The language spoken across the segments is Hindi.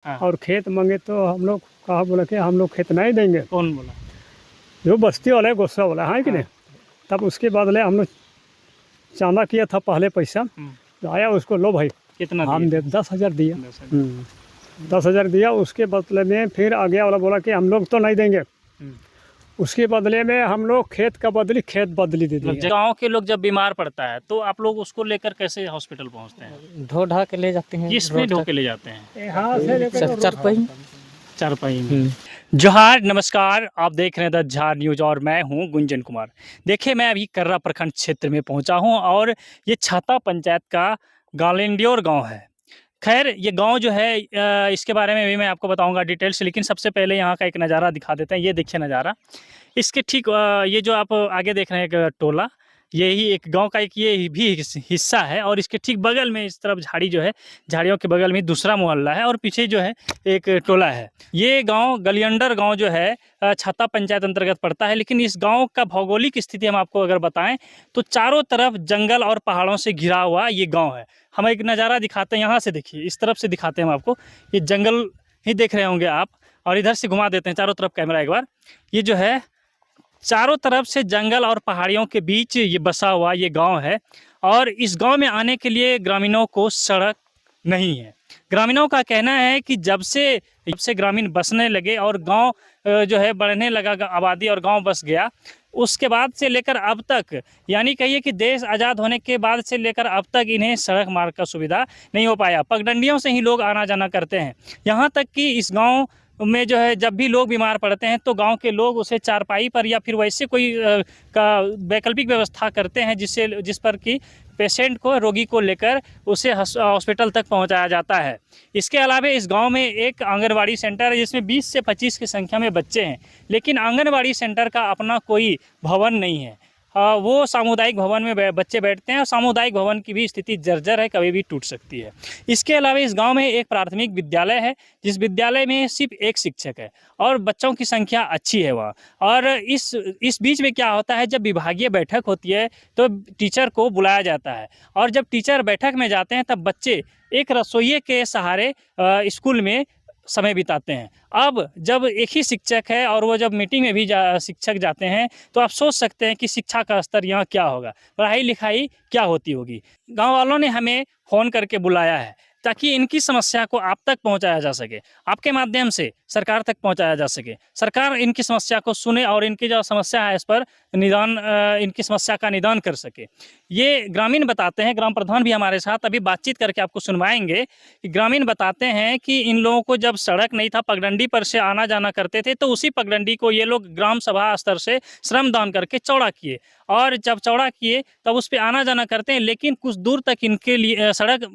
हाँ। और खेत मांगे तो हम लोग कहा बोला कि हम लोग खेत नहीं देंगे। कौन बोला? जो बस्ती वाला है, गुस्सा वाला है कि हाँ। नहीं। तब उसके बदले हम लोग चांदा किया था पहले पैसा, तो आया उसको लो भाई कितना हम दिए दे 10,000 दिया। 10,000? 10,000 दिया, उसके बदले में फिर आगे वाला बोला कि हम लोग तो नहीं देंगे। उसके बदले में हम लोग खेत का बदली खेत बदली दे दिए। गांव के लोग जब बीमार पड़ता है तो आप लोग उसको लेकर कैसे हॉस्पिटल पहुंचते हैं? ढो ढा के ले जाते हैं। किस में ढो के ले जाते हैं? हाँ से चारपाई। चारपाई में। जोहार, नमस्कार, आप देख रहे हैं द झार न्यूज और मैं हूं गुंजन कुमार। देखिए, मैं अभी कर्रा प्रखंड क्षेत्र में पहुंचा हूं और ये छाता पंचायत का गालेंडियोर गांव है। खैर, ये गांव जो है इसके बारे में भी मैं आपको बताऊंगा डिटेल से, लेकिन सबसे पहले यहाँ का एक नज़ारा दिखा देते हैं। ये देखिए नज़ारा, इसके ठीक ये जो आप आगे देख रहे हैं एक टोला, यही एक गांव का एक ये भी हिस्सा है और इसके ठीक बगल में इस तरफ झाड़ी जो है, झाड़ियों के बगल में दूसरा मोहल्ला है और पीछे जो है एक टोला है। ये गांव गलियंडर गांव जो है छाता पंचायत अंतर्गत पड़ता है। लेकिन इस गांव का भौगोलिक स्थिति हम आपको अगर बताएं तो चारों तरफ जंगल और पहाड़ों से घिरा हुआ ये गाँव है। हम एक नज़ारा दिखाते हैं, यहाँ से देखिए, इस तरफ से दिखाते हैं हम आपको। ये जंगल ही देख रहे होंगे आप, और इधर से घुमा देते हैं चारों तरफ कैमरा एक बार। ये जो है चारों तरफ से जंगल और पहाड़ियों के बीच ये बसा हुआ ये गांव है और इस गांव में आने के लिए ग्रामीणों को सड़क नहीं है। ग्रामीणों का कहना है कि जब से ग्रामीण बसने लगे और गांव जो है बढ़ने लगा, आबादी और गांव बस गया, उसके बाद से लेकर अब तक, यानी कहिए कि देश आज़ाद होने के बाद से लेकर अब तक इन्हें सड़क मार्ग का सुविधा नहीं हो पाया। पगडंडियों से ही लोग आना जाना करते हैं। यहाँ तक कि इस गाँव में जो है जब भी लोग बीमार पड़ते हैं तो गांव के लोग उसे चारपाई पर या फिर वैसे कोई का वैकल्पिक व्यवस्था करते हैं जिस पर कि पेशेंट को, रोगी को लेकर उसे हॉस्पिटल तक पहुंचाया जाता है। इसके अलावा इस गांव में एक आंगनवाड़ी सेंटर है जिसमें 20 से 25 की संख्या में बच्चे हैं, लेकिन आंगनवाड़ी सेंटर का अपना कोई भवन नहीं है। वो सामुदायिक भवन में बच्चे बैठते हैं और सामुदायिक भवन की भी स्थिति जर्जर है, कभी भी टूट सकती है। इसके अलावा इस गांव में एक प्राथमिक विद्यालय है जिस विद्यालय में सिर्फ एक शिक्षक है और बच्चों की संख्या अच्छी है वहाँ। और इस बीच में क्या होता है, जब विभागीय बैठक होती है तो टीचर को बुलाया जाता है और जब टीचर बैठक में जाते हैं तब बच्चे एक रसोइये के सहारे स्कूल में समय बिताते हैं। अब जब एक ही शिक्षक है और वो जब मीटिंग में भी शिक्षक जाते हैं तो आप सोच सकते हैं कि शिक्षा का स्तर यहाँ क्या होगा, पढ़ाई लिखाई क्या होती होगी। गांव वालों ने हमें फ़ोन करके बुलाया है ताकि इनकी समस्या को आप तक पहुंचाया जा सके, आपके माध्यम से सरकार तक पहुंचाया जा सके। सरकार इनकी समस्या को सुने और इनकी जो समस्या है इस पर निदान, इनकी समस्या का निदान कर सके। ये ग्रामीण बताते हैं, ग्राम प्रधान भी हमारे साथ अभी बातचीत करके आपको सुनवाएंगे कि ग्रामीण बताते हैं कि इन लोगों को जब सड़क नहीं था, पगडंडी पर से आना जाना करते थे, तो उसी पगडंडी को ये लोग ग्राम सभा स्तर से श्रम दान करके चौड़ा किए और जब चौड़ा किए तब उस पर आना जाना करते हैं। लेकिन कुछ दूर तक इनके लिए सड़क,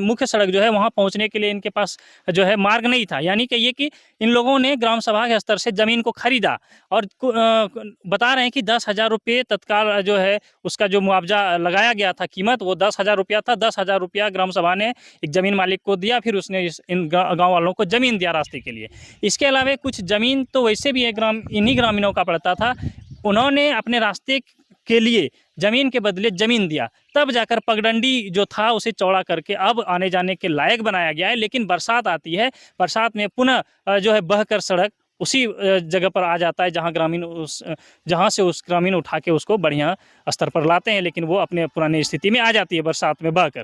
मुख्य सड़क जो है वहाँ पहुँचने के लिए इनके पास जो है मार्ग नहीं था। यानी कि ये कि इन लोगों ने ग्राम सभा के स्तर से ज़मीन को खरीदा और बता रहे हैं कि 10,000 रुपये तत्काल जो है उसका जो मुआवजा लगाया गया था, कीमत वो 10,000 रुपया था। 10,000 रुपया ग्राम सभा ने एक ज़मीन मालिक को दिया, फिर उसने इन गाँव वालों को ज़मीन दिया रास्ते के लिए। इसके अलावा कुछ ज़मीन तो वैसे भी इन्हीं ग्रामीणों का पड़ता था, उन्होंने अपने रास्ते के लिए ज़मीन के बदले ज़मीन दिया, तब जाकर पगडंडी जो था उसे चौड़ा करके अब आने जाने के लायक बनाया गया है। लेकिन बरसात आती है, बरसात में पुनः जो है बहकर सड़क उसी जगह पर आ जाता है जहाँ से उस ग्रामीण उठा के उसको बढ़िया स्तर पर लाते हैं, लेकिन वो अपने पुरानी स्थिति में आ जाती है बरसात में बहकर।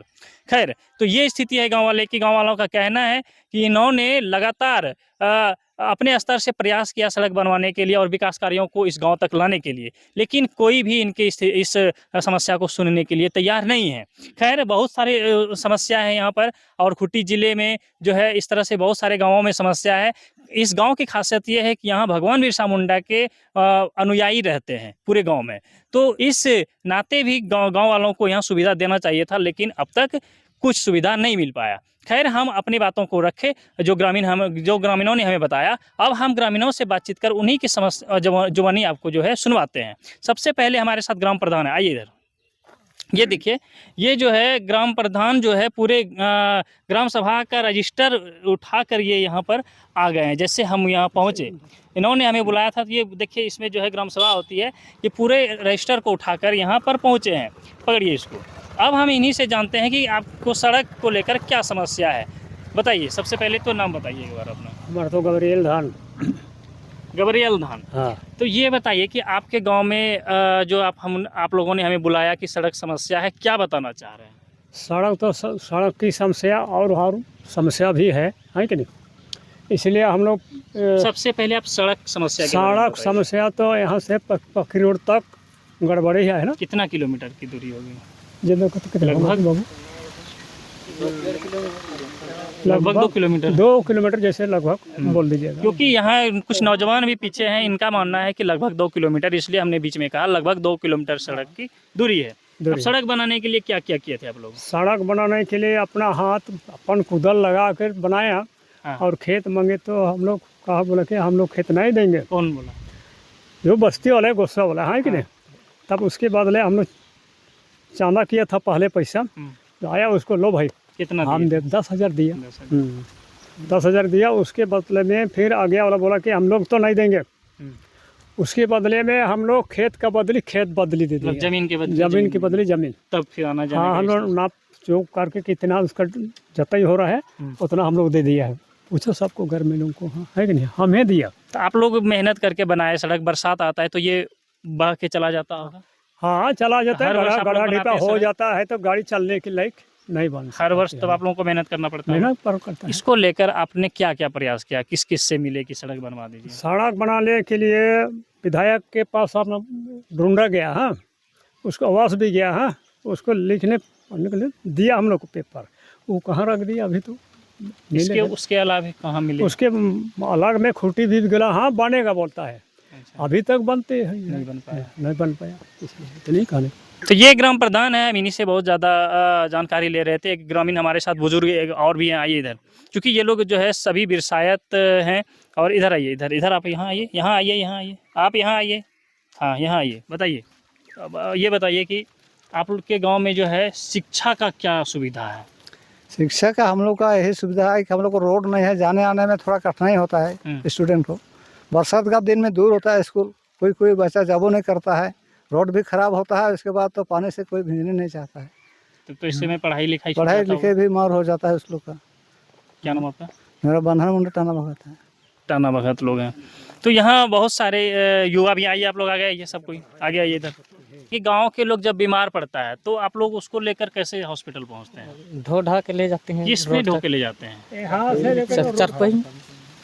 खैर, तो ये स्थिति है गाँव वालों का कहना है कि इन्होंने लगातार अपने स्तर से प्रयास किया सड़क बनवाने के लिए और विकास कार्यों को इस गांव तक लाने के लिए, लेकिन कोई भी इनके इस समस्या को सुनने के लिए तैयार नहीं है। खैर, बहुत सारे समस्या है यहाँ पर और खूंटी ज़िले में जो है इस तरह से बहुत सारे गांवों में समस्या है। इस गांव की खासियत ये है कि यहाँ भगवान बिरसा मुंडा के अनुयायी रहते हैं पूरे गाँव में, तो इस नाते भी गाँव वालों को यहाँ सुविधा देना चाहिए था, लेकिन अब तक कुछ सुविधा नहीं मिल पाया। खैर, हम अपनी बातों को रखें, जो ग्रामीणों ने हमें बताया, अब हम ग्रामीणों से बातचीत कर उन्हीं की समस्या जुबानी आपको जो है सुनवाते हैं। सबसे पहले हमारे साथ ग्राम प्रधान है, आइए इधर। ये देखिए, ये जो है ग्राम प्रधान जो है पूरे ग्राम सभा का रजिस्टर उठाकर ये यहाँ पर आ गए हैं। जैसे हम यहाँ पहुँचे, इन्होंने हमें बुलाया था, तो ये देखिए इसमें जो है ग्राम सभा होती है, ये पूरे रजिस्टर को उठाकर यहाँ पर पहुँचे हैं। पकड़िए इसको। अब हम इन्हीं से जानते हैं कि आपको सड़क को लेकर क्या समस्या है। बताइए, सबसे पहले तो नाम बताइए एक बार अपना। हमारा तो गबरियल धान। गबरियल धान। हाँ, तो ये बताइए कि आपके गांव में जो आप लोगों ने हमें बुलाया कि सड़क समस्या है, क्या बताना चाह रहे हैं? सड़क तो सड़क की समस्या और समस्या भी है कि नहीं। इसलिए हम लोग सबसे पहले आप सड़क समस्या के बारे में सड़क बताइए। समस्या तो यहाँ से पक्की रोड तक गड़बड़ी है ना। कितना किलोमीटर की दूरी होगी? ये देखो तो कितना लगभग? बाबू, लगभग 2 किलोमीटर। 2 किलोमीटर जैसे लगभग बोल दीजिएगा। क्योंकि यहाँ कुछ नौजवान भी पीछे हैं, इनका मानना है कि लगभग 2 किलोमीटर, इसलिए हमने बीच में कहा लगभग 2 किलोमीटर सड़क की दूरी है। अब सड़क बनाने के लिए क्या क्या किए थे आप लोग? सड़क बनाने के लिए अपना हाथ अपन कुदल लगा कर बनाया। हाँ। और खेत मांगे तो हम लोग कहा, बोला कि हम लोग खेत नहीं देंगे। कौन बोला? जो बस्ती वाला है, गुस्सा वाला है कि नहीं। तब उसके बदले हम लोग चांदा किया था पहले पैसा, तो आया उसको, लो भाई कितना हम दिए? दे 10,000 दिया। 10,000। 10,000 दिया। उसके बदले में फिर आगे वाला बोला कि हम लोग तो नहीं देंगे। उसके बदले में हम लोग खेत बदली दे दिया। जमीन के बदले जमीन की बदली जमीन। तब फिर आना जाना हाँ, का हम लोग रिश्ता। नाप जोक करके कितना उसका जतई हो रहा है उतना हम लोग दे दिया है। पूछो सबको घर में लोगों को, हाँ है कि नहीं, हमें दिया। तो आप लोग मेहनत करके बनाए सड़क, बरसात आता है तो ये बह के चला जाता होगा? हाँ, चला जाता है, हर वर्ष आप लोग गड़ा बनाते ढीपा हैं हो सड़क? जाता है तो गाड़ी चलने के लायक नहीं बन हर वर्ष पाती तब है। आप लोगों को मेहनत करना पड़ता है। मेहनत पर करता है। इसको लेकर आपने क्या क्या प्रयास किया, किस किस से मिले कि सड़क बनवा दीजिए? सड़क बनाने के लिए विधायक के पास अपना ढूंढा गया। हाँ, उसको आवास भी गया। हाँ, उसको लिखने पढ़ने के लिए दिया हम लोग को पेपर, वो कहाँ रख दिया अभी तो इसके मिलेगा। उसके अलावा कहाँ मिले? उसके अलग में खूंटी भी गला, हाँ बनेगा बोलता है। अच्छा, अभी तक बनते हैं, नहीं बन पाया। नहीं बन पाया, इसलिए तो नहीं कहने। तो ये ग्राम प्रधान है, हम इन्हीं से बहुत ज़्यादा जानकारी ले रहे थे। एक ग्रामीण हमारे साथ बुजुर्ग एक और भी हैं, आइए इधर। क्योंकि ये लोग जो है सभी विरसायत हैं। और इधर आइए, इधर इधर आप यहाँ आइए, यहाँ आइए, यहाँ आइए, आप यहाँ आइए। हाँ, यहाँ आइए, बताइए। अब ये बताइए कि आप लोग के गांव में जो है शिक्षा का क्या सुविधा है? शिक्षा का हम लोग का यही सुविधा है कि हम लोग को रोड नहीं है, जाने आने में थोड़ा कठिनाई होता है स्टूडेंट को। बरसात का दिन में दूर होता है स्कूल, कोई बच्चा जाबो नहीं करता है, रोड भी खराब होता है। उसके बाद तो पानी से कोई भीगने नहीं चाहता है। तो इससे में पढ़ाई लिखाई पढ़ाई लिखाई भी मार हो जाता है उस लोग का। क्या नाम आपका? मेरा बंधन मुंडा टाना भगत है। टाना भगत लोग हैं। तो यहाँ बहुत सारे युवा भी आइए, आप लोग आ गए, ये सब कोई आगे आइए इधर। कि गांव के लोग जब बीमार पड़ता है तो आप लोग उसको लेकर कैसे हॉस्पिटल पहुंचते हैं? ढो ढा के ले जाते हैं। किस में ढो के ले जाते हैं? चारपाई।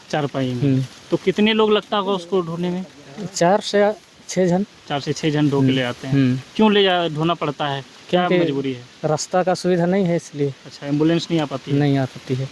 चारपाई में। तो कितने लोग लगता होगा उसको ढोने में? 4 से 6 जन। 4 से 6 जन ढो के ले आते हैं। क्यों ढोना पड़ता है, क्या क्योंकि मजबूरी है? रास्ता का सुविधा नहीं है इसलिए अच्छा, एम्बुलेंस नहीं आ पाती है? नहीं आ सकती है।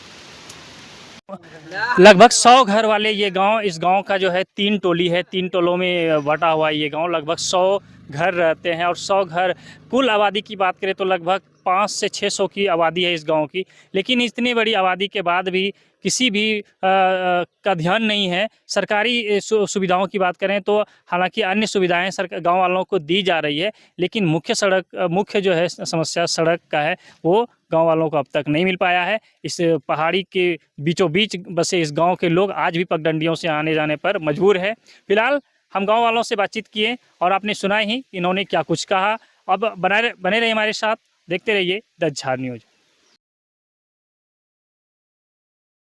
लगभग 100 घर वाले ये गांव, इस गांव का जो है 3 टोली है, 3 टोलों में बटा हुआ है ये गांव। लगभग 100 घर रहते हैं और 100 घर, कुल आबादी की बात करें तो लगभग 500 से 600 की आबादी है इस गांव की। लेकिन इतनी बड़ी आबादी के बाद भी किसी भी का ध्यान नहीं है। सरकारी सुविधाओं की बात करें तो हालांकि अन्य सुविधाएं गांव वालों को दी जा रही है, लेकिन मुख्य जो है समस्या सड़क का है, वो गांव वालों को अब तक नहीं मिल पाया है। इस पहाड़ी के बीचों बीच बसे इस गांव के लोग आज भी पगडंडियों से आने जाने पर मजबूर है। फिलहाल हम गांव वालों से बातचीत किए और आपने सुना ही इन्होंने क्या कुछ कहा। अब बने रहिए हमारे साथ, देखते रहिए द झार न्यूज़।